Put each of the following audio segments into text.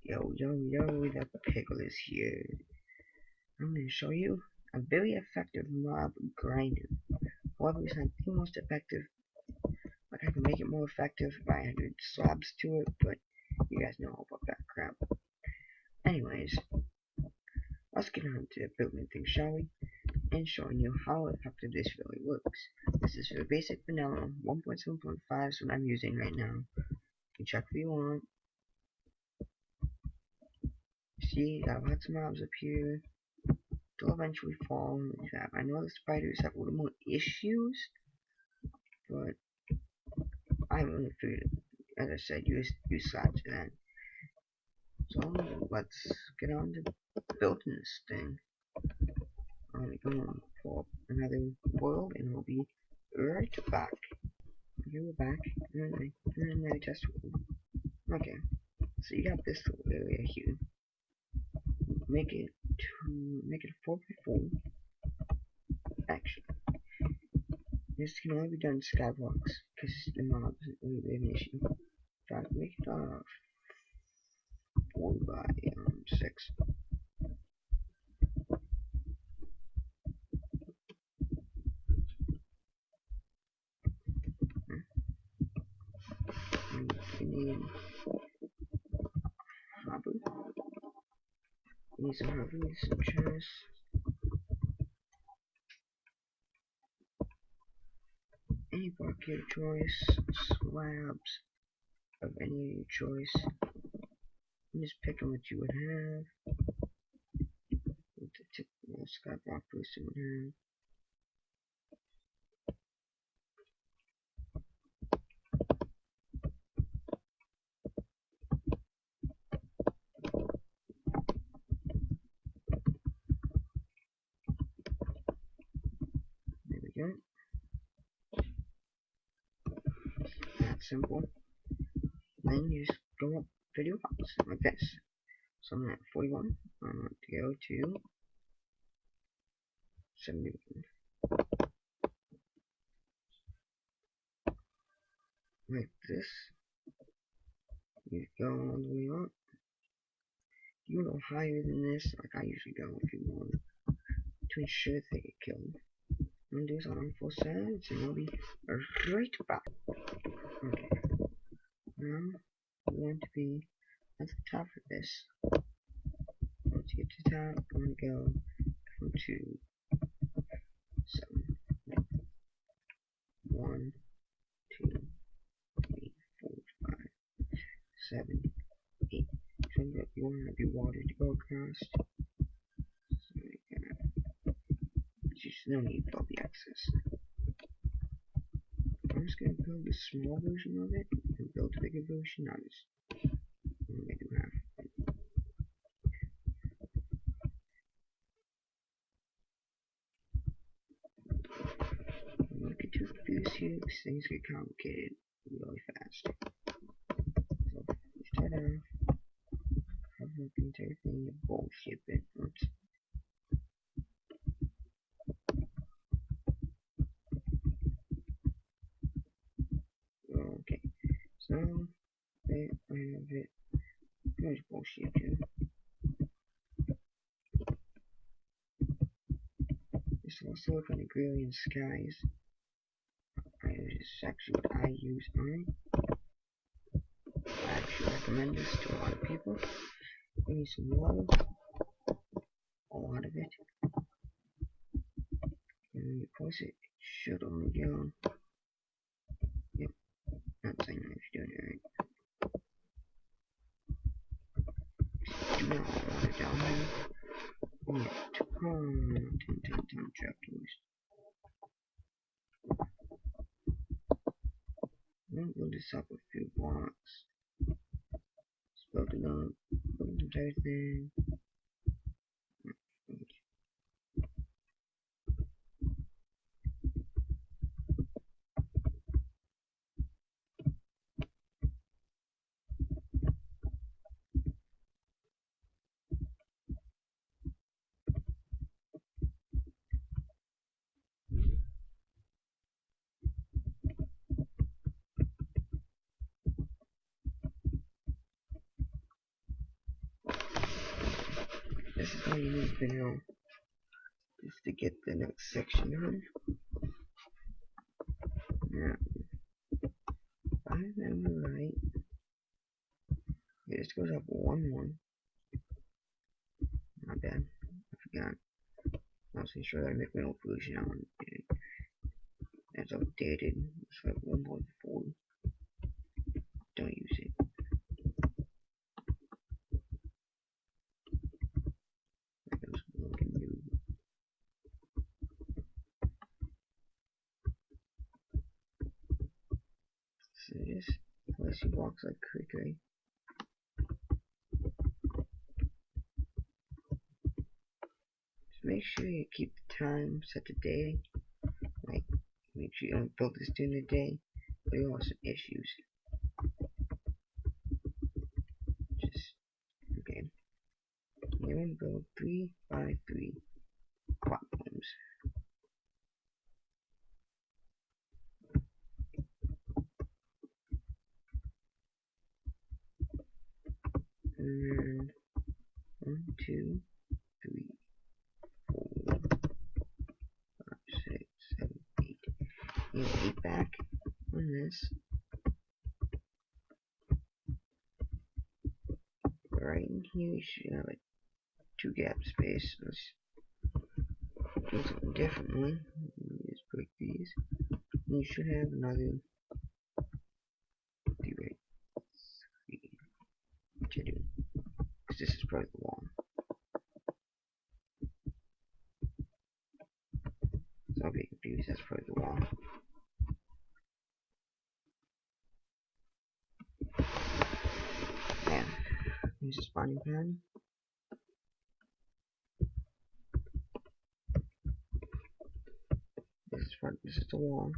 Yo, the pickle is here. I'm gonna show you a very effective mob grinder. However, it's not the most effective. Like, I can make it more effective if I added slabs to it, but you guys know about that crap. Anyways, let's get on to building things, shall we? And showing you how effective this really works. This is for basic vanilla 1.7.5 is what I'm using right now. You can check if you want. See, got lots of mobs up here. They'll eventually fall. I know the spiders have a little more issues, but I haven't really figured, as I said, use slabs for that. So let's get on to building this thing. I'm gonna go pull up another world and we'll be right back. Okay, we're back. And then I test world. Okay, so you got this little area here. Make it 4x4. Actually, this can only be done in skyblocks because the mobs isn't really an issue. Try to make it 4x6. We need hopper. We need some hopper, we need some chests. Any block of your choice, slabs of any of your choice. I'm just picking what you would have. What the typical skyblock person would have. There we go. That's simple. Then you just go up video box like this. So I'm at 41. I want to go to 71. Like this. You go all the way up. You go higher than this, like I usually go if you want, to ensure they get killed. I'm gonna do this on full sides and I'll be right back. Okay. Now I want to be at the top of this. Once you get to the top, I'm gonna go from 2, 7, 1, 2, 3, 4, 5, 7, 8. So you want to have your water to go across. So there's no need for the access. I'm just gonna build a small version of it and build a bigger version. I do have. I'm not get too confused here because things get complicated really fast. So we start off, cover up the entire thing, the bullshit bit. Oops. Okay, so there I have it. There's bullshit too. This will also look on the Grillian skies. This is actually what I use on it. I actually recommend this to a lot of people. We need some water, a lot of it. And when you place it, it should only go. Yep, that's saying if you're doing it right. Do not want it down here. We need 10 trapdoors. We'll build this up with a few blocks. Let's build it up, build the entire thing. this is all you need for now. Just to get the next section done. Now, if I remember right, this goes up 1-1. Not bad. I forgot. I wasn't sure that I make my own version on it. That's outdated. It's like 1.4. Don't use it. That was looking new. So just place your blocks like quickly. Just make sure you keep the time set to day. Like, make sure you don't build this during the day. But you have some issues. Just, okay. You want to build 3 by 3 platforms. And 1, 2, 3, 4, 5, 6, 7, 8. You have 8 back on this. Right in here, you should have a 2 gap space. Let's do something differently. Just break these. And you should have another 3 right. 3. What you do? Because this is part of the wall. So I'll be confused. That's part of the wall. Yeah. Here's the spawning pad. This is the wall.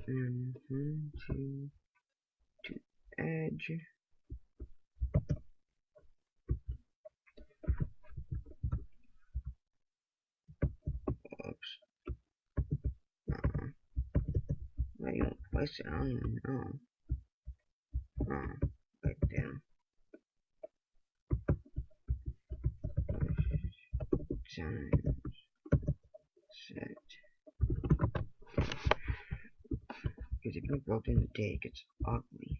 And 1, 2, 2 edge. Oops. Why you don't place it? I don't even know. Right there. Time set. Because if you don't build in the day, it gets ugly.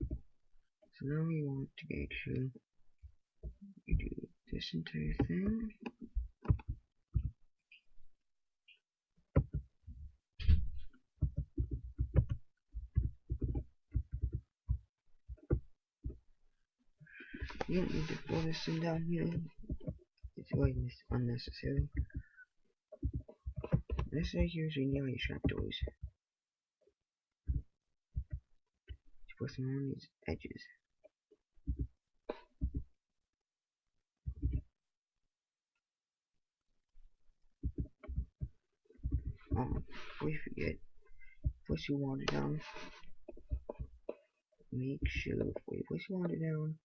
So now we want to make sure you do this entire thing. You don't need to fill this in down here. It's really unnecessary. This right here is where you know your trapdoors. You put them on these edges. Oh, before you forget, push your water down. Make sure before you push your water down,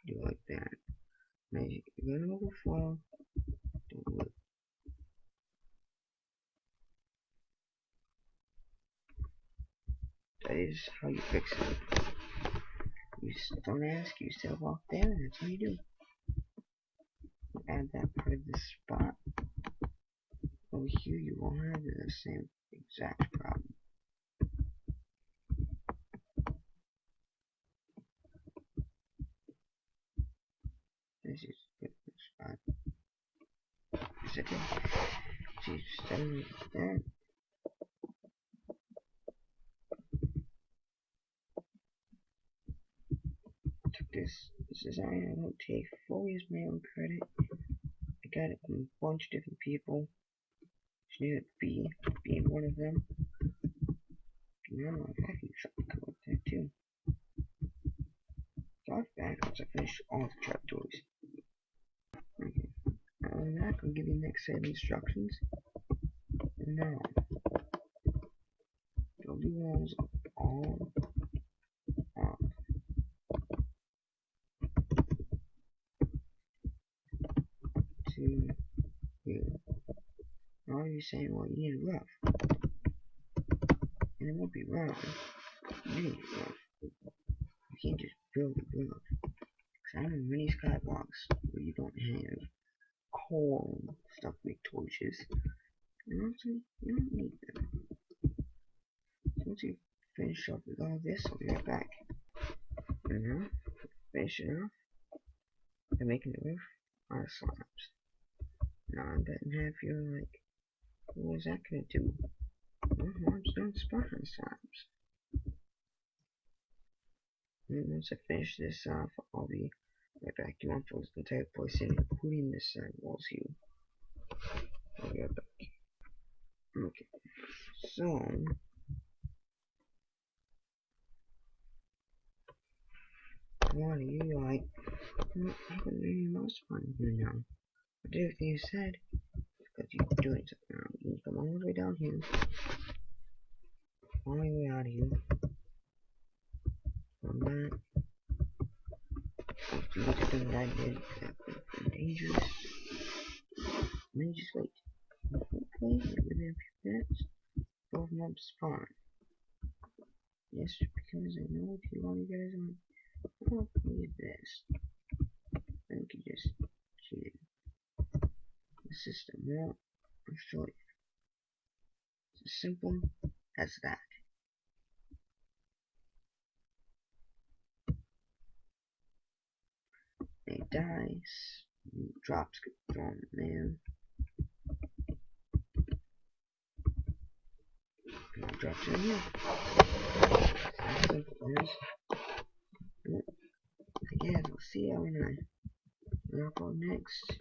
do it like that. Now you're gonna overflow. Don't do it. That is how you fix it. You just don't ask yourself off there, and that's how you do. Add that part of the spot. Over here, you won't have the same exact problem. This is the spot. Second, so you start with that. Took this design I won't take fully as my own credit. I got it from a bunch of different people. Snip B being one of them. Now I can come with that too. So I've back once I finish all the trapdoors. Okay. Now that I'll give you the next set of instructions. And now build the walls all up to here. Now you're saying, well, you need a roof. and it won't be wrong. You need to go. You can't just build a build. Cause I know many skyblocks where you don't have coal and stuff like torches. And honestly, you don't need them. So once you finish up with all this, I'll be right back. Finish it off by making the roof out of slabs. Now I'm betting half you're like, what is that gonna do? Well, mobs don't spawn on slabs. And once I finish this off, I'll be right back. You want to the entire place in, including this side walls here. I'll be right back. Okay, so what are you like? I can do your mouse button here now. But everything you said, because you're doing something now. You can come all the way down here, all the way out of here. Come back. Do everything that I did, except dangerous. And then just wait. Hopefully, within a few minutes, both mobs spawn. Yes, because I know if you want you guys on, I'll play this. Then you can just cheat the system. Well, I'll show you. It's as simple as that. They dice, drops get thrown in there. And I'll drop it in here. As simple as. Yeah, we'll see how we'll go next.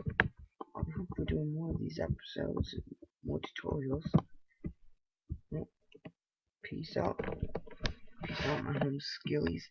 I'll be hopefully doing more of these episodes and more tutorials. Well, peace out. Peace out, my home skillies.